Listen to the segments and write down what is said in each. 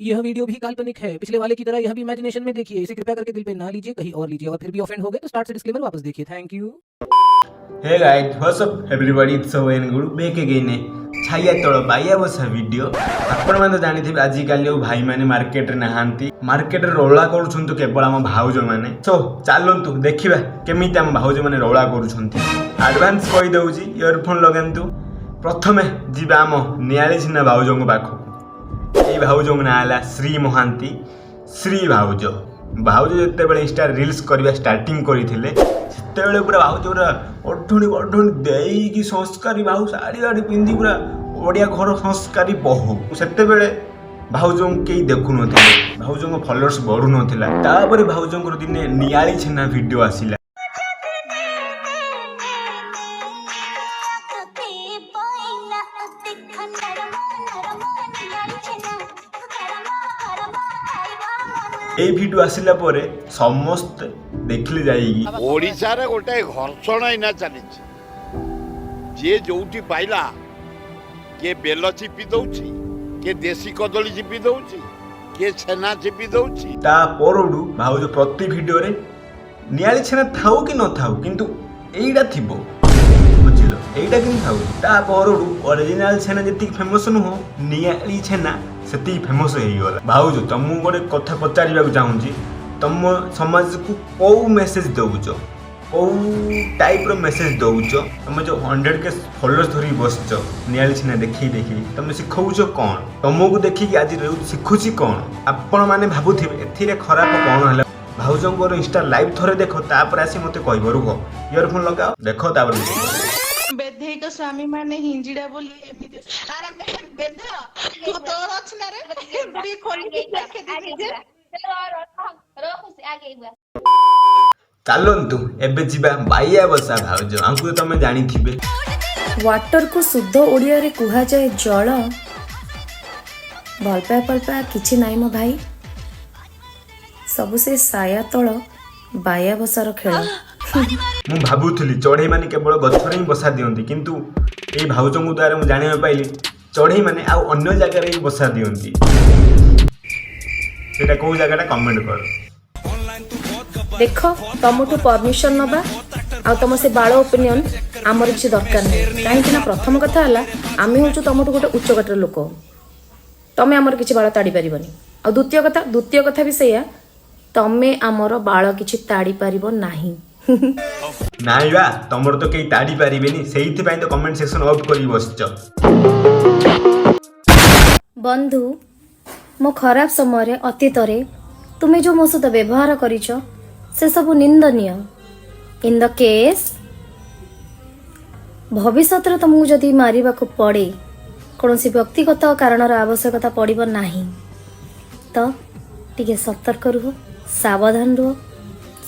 यह वीडियो भी काल्पनिक है, पिछले वाले की तरह यह भी इमेजिनेशन में देखिए। इसे कृपया करके दिल पे ना लीजिए, कहीं और लीजिए, और फिर भी ऑफेंड हो गए तो स्टार्ट से डिस्क्लेमर वापस देखिए। Thank you. Hey guys, what's up everybody? It's Owen Guru back again. छाइया तଳ ପାଇଆ ବସା ଭିଡ଼ିଓ ଆପଣମାନେ ତ ଜାଣିଥିବେ ଆଜିକାଲି ଆଉ ଭାଇମାନେ ମାର୍କେଟରେ ନାହାନ୍ତି। ମାର୍କେଟରେ ରୋଳା କରୁଛନ୍ତି କେବଳ ଆମ ଭାଉଜମାନେ। ସୋ ଚାଲନ୍ତୁ ଦେଖିବା କେମିତି ଆମ ଭାଉଜମାନେ ରୋଳା କରୁଛନ୍ତି। ଆଡଭାନ୍ସ କହିଦେଉଛି, ଇୟରଫୋନ୍ ଲଗାନ୍ତୁ। ପ୍ରଥମେ ଯିବା ଆମ ନିଆଳି ସିନା ଭାଉଜଙ୍କ ପାଖକୁ। ଏଇ ଭାଉଜଙ୍କ ନାଁ ହେଲା ଶ୍ରୀ ମହାନ୍ତି। ଶ୍ରୀ ଭାଉଜ ଯେତେବେଳେ ଇନଷ୍ଟା ରିଲ୍ସ କରିବା ଷ୍ଟାର୍ଟିଂ କରିଥିଲେ ସେତେବେଳେ ପୁରା ଭାଉଜ ପୁରା ଅଢୁଣି ଦେଇକି ସଂସ୍କାରୀ ଭାଉ ଶାଢ଼ୀ ଗାଡ଼ି ପିନ୍ଧି ପୁରା ଓଡ଼ିଆ ଘର ସଂସ୍କାରୀ ବୋହୂ। ସେତେବେଳେ ଭାଉଜଙ୍କୁ କେହି ଦେଖୁନଥିଲେ, ଭାଉଜଙ୍କ ଫଲୋଅର୍ସ ବଢ଼ୁନଥିଲା। ତାପରେ ଭାଉଜଙ୍କର ଦିନେ ନିଆଳି ଛେନା ଭିଡ଼ିଓ ଆସିଲା। এই ভিডিও আসিলা পরে ସମସ୍ତେ ଦେଖିଲେ ଯାଇକି ଓଡ଼ିଶାରେ ଗୋଟେ ଘର୍ଷଣ ଏଇନା ଚାଲିଛି। ଯିଏ ଯୋଉଠି ପାଇଲା, କିଏ ବେଲ ଚିପି ଦଉଛି, କିଏ ଦେଶୀ କଦଳୀ ଚିପି ଦଉଛି, କିଏ ଛେନା ଚିପି ଦଉଛି। ତା ପରଠୁ ଭାଉଜ ପ୍ରତି ଭିଡ଼ିଓରେ ନିଆଳି ଛେନା ଥାଉ କି ନଥାଉ କିନ୍ତୁ ଏଇଟା ଥିବ, ବୁଝିଲ, ଏଇଟା କିନ୍ତୁ ଥାଉ। ତା ପରଠୁ ଅରିଜିନାଲ ଛେନା ଯେତିକି ଫେମସ୍ ନୁହଁ, ନିଆଳି ଛେନା ସେତିକି ଫେମସ୍ ହେଇଗଲା। ଭାଉଜ ତମକୁ ଗୋଟେ କଥା ପଚାରିବାକୁ ଚାହୁଁଛି, ତମ ସମାଜକୁ କୋଉ ମେସେଜ ଦେଉଛ, କୋଉ ଟାଇପ୍ର ମେସେଜ ଦେଉଛ? ତମେ ଯେଉଁ 100K ଫଲୋଅର୍ସ ଧରିକି ବସିଛ ନିଆଳି ଛେନା ଦେଖେଇ ତମେ ଶିଖଉଛ କ'ଣ? ତମକୁ ଦେଖିକି ଆଜି ଶିଖୁଛି କ'ଣ? ଆପଣମାନେ ଭାବୁଥିବେ ଏଥିରେ ଖରାପ କ'ଣ ହେଲା। ଭାଉଜଙ୍କର ଇନଷ୍ଟା ଲାଇଭ୍ ଥରେ ଦେଖ, ତାପରେ ଆସି ମୋତେ କହିବ। ରୁହ, ଇୟରଫୋନ୍ ଲଗାଅ, ଦେଖ, ତାପରେ ବେଧେଇକ ସ୍ୱାମୀ ମାନେ ହିଞ୍ଜିଡା ବୋଲି ଏମିତି। ଆରେ ବେଧ ତୁ ତୋର ଅଛି ନା ରେ ବି ଖୋଲିକି ଦେଖେ ଯେ ଚାଲନ୍ତୁ ଏବେ ଯିବା ବାଇଆ ବସା ଭାଉଜ। ଆଙ୍କୁ ତମେ ଜାଣିଥିବେ। ୱାଟର को शुद्ध ओडिया रे कुहा जाए जल। भल पाए किछि नाई मो भाई, सबु से साया तळ बाया बसार खेल। ମୁଁ ଭାବୁଥିଲି ଚଢ଼େଇ ମାନେ କେବଳ ଗଛରେ ହିଁ ବସା ଦିଅନ୍ତି, କିନ୍ତୁ ଏଇ ଭାଉଜଙ୍କ ଦ୍ୱାରା ମୁଁ ଜାଣିବାକୁ ପାଇଲି ଚଢ଼େଇ ମାନେ ଆଉ ଅନ୍ୟ ଜାଗାରେ ହିଁ ବସା ଦିଅନ୍ତି। ସେଇଟା କୋଉ ଜାଗାଟା କମେଣ୍ଟ କର। देख तुमठू परमिशन नबा आ तुम से बाल ओपिनियन आमर किसी दरकार नहीं। कहीं प्रथम कथा है आम हूँ तुमठू गोटे उच्च कोटर लोक, तुम्हें आमर किसी बाल ताड़ी पारबनी। आ द्वितीय कथा भी सैया, तमें आमर बाल किसी ताड़ी पार नहीं। नाई बा तमर तो कहीं ताड़ी पारिबेनी, सेइथिपाई तो कमेंट सेक्शन ऑफ करी बसच। बंधु मो खराब समय अतीत तुम्हें जो मो सहित व्यवहार करिछ से सब निंदनीय। इन द केस भविष्य तुमको जदि मारिबा को पड़े, कौन सी व्यक्तिगत कारण आवश्यकता पड़ब नहीं, तो टिके सतर्क रुह, सावधान रुह,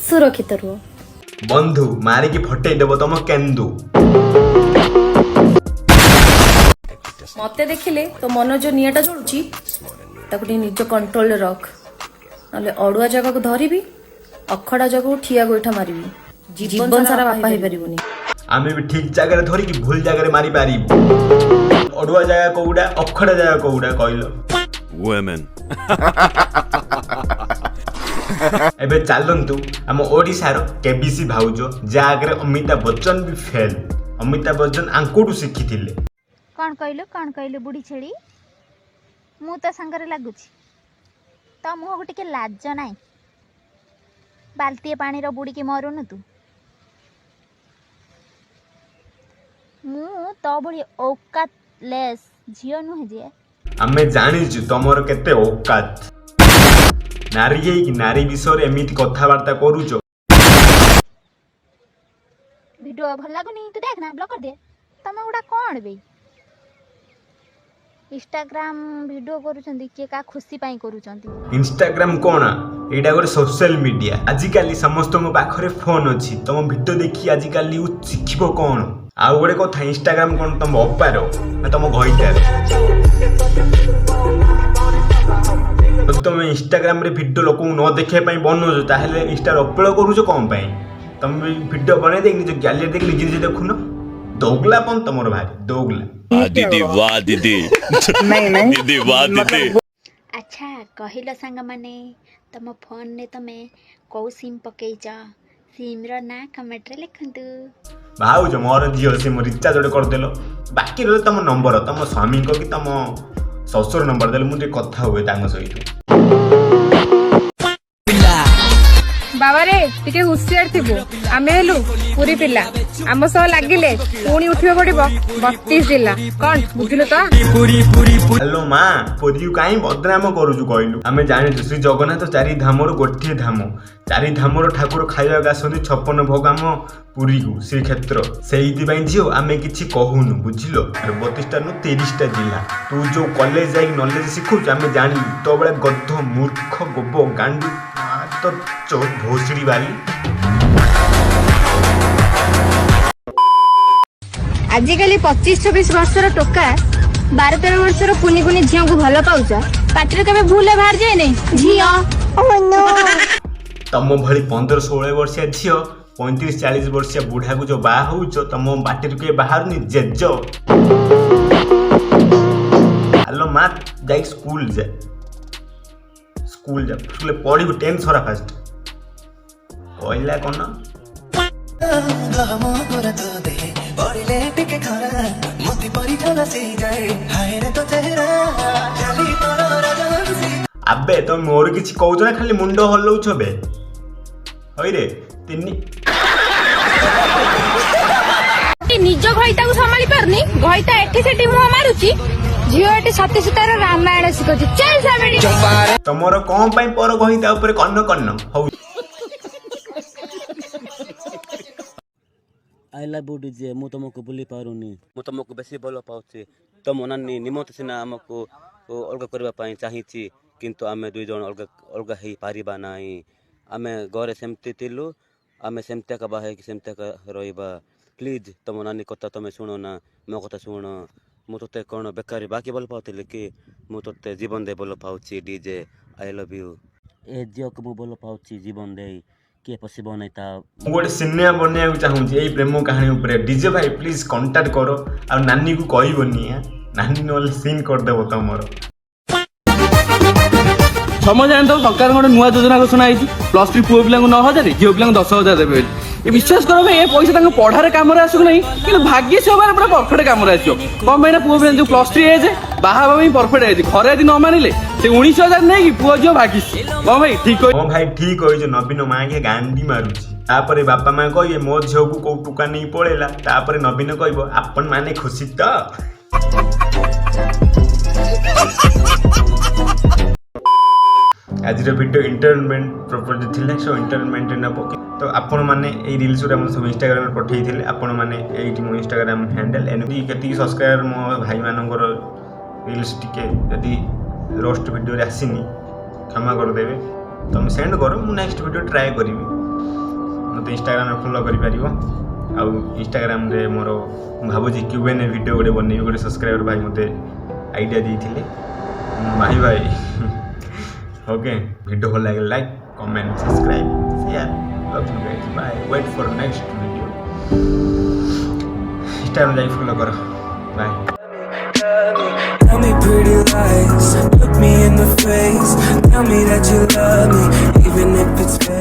सुरक्षित रुह। बंधु मारिकी फटई देव तुम केंदु। मते देखिले तो मन जो नियाटा जोड़ुची ताको निज कंट्रोल रख, नले अड़ुआ जगह को धरिबी, अखड़ा जगह को ठिया गोइठा मारिबी, जीवन सारा बापा हे परिबनी। आमे भी ठीक जगह धरी कि भूल जगह मारी पारी। अड़ुआ जगह कोउडा, अखड़ा जगह कोउडा कहलो। वुमेन एबे चलंतु हम ओडिशार केबीसी भाउज जागरे अमिताभ बच्चन भी फेल। अमिताभ बच्चन आंकोडू शिखिथिले। कौन कहलु बुढ़ी छेड़ी, मु तो संगरे लगुची तो मुह को टिके लाज नाई। बाल्टीए पानी रो बुड़ी के मरुनु तू, मु तो बड़ी औकातलेस झियो नुहे जे। आमे जानिछु तमरो केते औकात। नारी है कि नारी विषय एमिति कथावार्ता करूचो। वीडियो भल लागुनी तू देख ना, ब्लॉक कर दे। तमे उडा कोन बे इंस्टाग्राम वीडियो करूचंदी के का खुशी पाई करूचंदी। इंस्टाग्राम कोना एटा गोटे सोशल मीडिया। आजिकाली समस्तଙ୍କ पाखरे फोन अछि, तम वीडियो देखि आजिकाली शिखिबो कोन? आ गोटे कथा इंस्टाग्राम कोन तम अपारो ना तम घइटार। तुम इंस्टाग्राम रे वीडियो लोक न देखे बनौछ, ताहले इंस्टा अपलोड करूछ कौन पाई? तुम वीडियो बने देख निज गैलरी देख निजे निजे देखुन। दोगलापन तमर भारी दोगला। दीदी वाह दीदी। नहीं दीदी वाह दीदी। अच्छा କହିଲ ସାଙ୍ଗମାନେ ତମ ଫୋନରେ ତମେ କୋଉ ସିମ୍ ପକେଇଛ ସିମ୍ର ନାଁ କମେଣ୍ଟରେ ଲେଖନ୍ତୁ। ଭାଉଜ ମୋର ଝିଅ ସେ ମୋ ରିଚାର୍ଜ ଗୋଟେ କରିଦେଲ, ବାକି ରହିଲେ ତମ ନମ୍ବର ତମ ସ୍ୱାମୀଙ୍କ କି ତମ ଶ୍ୱଶୁର ନମ୍ବର ଦେଲେ ମୁଁ ଟିକେ କଥା ହୁଏ ତାଙ୍କ ସହିତ। ବାବାରେ ଟିକେ ହୁସିଆର ଥିବୁ, ଆମେ ହେଲୁ ପୁରୀ ପିଲା, ଆମ ସହ ଲାଗିଲେ ପୁଣି ଉଠିବ ପଡିବ 32 ଜିଲ୍ଲା। କଣ ବୁଝିଲୁ ତ? ହ୍ୟାଲୋ ମା, ପୁରୀକୁ କାହିଁ ବଦନାମ କରୁଛୁ କହିଲୁ? ଆମେ ଜାଣିଛୁ ଶ୍ରୀ ଜଗନ୍ନାଥ 4 ଧାମରୁ ଗୋଟିଏ ଧାମ, 4 ଧାମର ଠାକୁର ଖାଇବାକୁ ଆସନ୍ତି 56 ଭୋଗ ଆମ ପୁରୀକୁ ଶ୍ରୀକ୍ଷେତ୍ର। ସେଇଥିପାଇଁ ଝିଅ ଆମେ କିଛି କହୁନୁ ବୁଝିଲ। 32ଟା ନୁ 30ଟା ଜିଲ୍ଲା। ତୁ ଯୋଉ କଲେଜ ଯାଇକି ନଲେଜ ଶିଖୁଛୁ ଆମେ ଜାଣିଲୁ, ତୋ ବେଳେ ଗଧ ମୂର୍ଖ ଗୋବ ଗାଣ୍ଡୁ ତ ଭୋସଡି ବାଲି। ଆଜିକାଲି 25-26 ବର୍ଷର ଟୋକା 12-13 ବର୍ଷର କୁନି କୁନି ଝିଅଙ୍କୁ ଭଲ ପାଉଛ, ପାଟିରେ କେବେ ଭୁଲ ବାହାରି ଯାଇନି ଝିଅ। ତମ ଭଳି 15-16 ବର୍ଷିଆ ଝିଅ 35-40 ବର୍ଷିଆ ବୁଢାକୁ ଯୋଉ ବାହା ହଉଛ ତମ ବାଟିରୁ କେବେ ବାହାରୁନି ଜେଜ। ହ୍ୟାଲୋ ମା, ଯାଇକି ସ୍କୁଲ ଯା ପଢିବୁ 10th ସରା ଫାଷ୍ଟ କହିଲା କଣ। ଆବେ ତମେ ମୋର କିଛି କହୁଛ ନା ଖାଲି ମୁଣ୍ଡ ହଲଉଛ ବେ? ହଇରେ ନିଜ ଘଇତାକୁ ସମ୍ଭାଳି ପାରୁନି, ଘଇତା ଏଠି ସେଠି ମୁହଁ ମାରୁଛି, ଝିଅ ଏଠି ସତ୍ୟ ସୀତାର ରାମାୟଣ ଶିଖୁଛି। ତମର କଣ ପାଇଁ ପର କହି ତା ଉପରେ କର୍ଣ୍ଣ ହଉ। ଆଇ ଲଭ୍ ୟୁ ଡିଜେ, ମୁଁ ତମକୁ ଭୁଲି ପାରୁନି, ମୁଁ ତମକୁ ବେଶୀ ଭଲ ପାଉଛି। ତମ ନାନୀ ନିମନ୍ତେ ସିନା ଆମକୁ ଅଲଗା କରିବା ପାଇଁ ଚାହିଁଛି, କିନ୍ତୁ ଆମେ 2 ଜଣ ଅଲଗା ହେଇପାରିବା ନାହିଁ। ଆମେ ଘରେ ସେମିତି ଥିଲୁ, ଆମେ ସେମିତି ଏକା ବାହା ହେଇକି ସେମିତି ଏକା ରହିବା। ପ୍ଲିଜ୍ ତମ ନାନୀ କଥା ତମେ ଶୁଣ ନା, ମୋ କଥା ଶୁଣ। ମୁଁ ତୋତେ କ'ଣ ବେକାରୀ ବାକି ଭଲ ପାଉଥିଲି କି? ମୁଁ ତୋତେ ଜୀବନ ଦେଇ ଭଲ ପାଉଛି ଡିଜେ। I love you. ଏ ଝିଅକୁ ମୁଁ ଭଲ ପାଉଛି ଜୀବନ ଦେଇ, କିଏ ପଶିବ ନାହିଁ ତା। ମୁଁ ଗୋଟେ ସିନେମା ବନେଇବାକୁ ଚାହୁଁଛି ଏଇ ପ୍ରେମ କାହାଣୀ ଉପରେ। ଡିଜେ ଭାଇ ପ୍ଲିଜ୍ କଣ୍ଟାକ୍ଟ କର, ଆଉ ନାନୀକୁ କହିବନି, ନାନୀ ନହେଲେ ସିନ୍ କରିଦେବ ତମର। ସମସ୍ତେ ଜାଣିଥାଉ ସରକାର ଗୋଟେ ନୂଆ ଯୋଜନା ଘୋଷଣା ହେଇଛି, +3 ପୁଅ ପିଲାଙ୍କୁ 9,000, ଝିଅ ପିଲାଙ୍କୁ 10,000 ଦେବେ ବୋଲି। ଏ ବିଶ୍ୱାସ କର ଭାଇ, ଏ ପଇସା ତାଙ୍କ ପଢାରେ କାମରେ ଆସୁକୁ ନାହିଁ, କିନ୍ତୁ ଭାଗ୍ୟ ସେ ମାନେ ପୁରା ପରଫେକ୍ଟ କାମରେ ଆସିବ। କ'ଣ ପାଇଁ ନା ପୁଅ ପିଲା ଯୋଉ +3 ଏଜ୍ ବାହା ହେବା ପାଇଁ ପରଫେକ୍ଟ ଏଜ୍, ଘରେ ଯଦି ନ ମାନିଲେ ସେ 19,000 ନେଇକି ପୁଅ ଝିଅ ଭାଗିଛି। କ'ଣ ଭାଇ ଠିକ ହଁ ଭାଇ ଠିକ କହିଛ। ନବୀନ ମା ଆଜ୍ଞା ଗାଣ୍ଡି ମାରୁଛି, ତାପରେ ବାପା ମା କହିବେ ମୋ ଝିଅକୁ କୋଉ ଟୁକା ନେଇ ପଳେଇଲା, ତାପରେ ନବୀନ କହିବ ଆପଣ ମାନେ ଖୁସି ତ। ଆଜିର ଭିଡ଼ିଓ ଏଣ୍ଟରଟେନମେଣ୍ଟ ପ୍ରପୋଜ ଥିଲା, ସୋ ଏଣ୍ଟରଟେନମେଣ୍ଟ ନେବ। ତ ଆପଣମାନେ ଏଇ ରିଲ୍ସ ଗୁଡ଼ା ମୁଁ ସବୁ ଇନଷ୍ଟାଗ୍ରାମରେ ପଠାଇଥିଲେ, ଆପଣମାନେ ଏଇଠି ମୋ ଇନଷ୍ଟାଗ୍ରାମ ହ୍ୟାଣ୍ଡେଲ୍ ଏମିତି କେତିକି ସବସ୍କ୍ରାଇବର ମୋ ଭାଇମାନଙ୍କର ରିଲ୍ସ ଟିକେ ଯଦି ରୋଷ୍ଟ ଭିଡ଼ିଓରେ ଆସିନି କ୍ଷମା କରିଦେବେ। ତମେ ସେଣ୍ଡ କର, ମୁଁ ନେକ୍ସଟ ଭିଡ଼ିଓ ଟ୍ରାଏ କରିବି। ମୋତେ ଇନଷ୍ଟାଗ୍ରାମରେ ଫଲୋ କରିପାରିବ। ଆଉ ଇନଷ୍ଟାଗ୍ରାମରେ ମୋର ମୁଁ ଭାବୁଛି Q&A ଭିଡ଼ିଓ ଗୋଟେ ବନେଇବି। ଗୋଟେ ସବସ୍କ୍ରାଇବର ଭାଇ ମୋତେ ଆଇଡ଼ିଆ ଦେଇଥିଲେ, ଭାଇ ओके वीडियो भल लगे like comment subscribe share love you guys by weight for next video Insta में जाई फॉलो करो bye Tell me pretty lies, look me in the face, tell me that you love me, even if it's fake.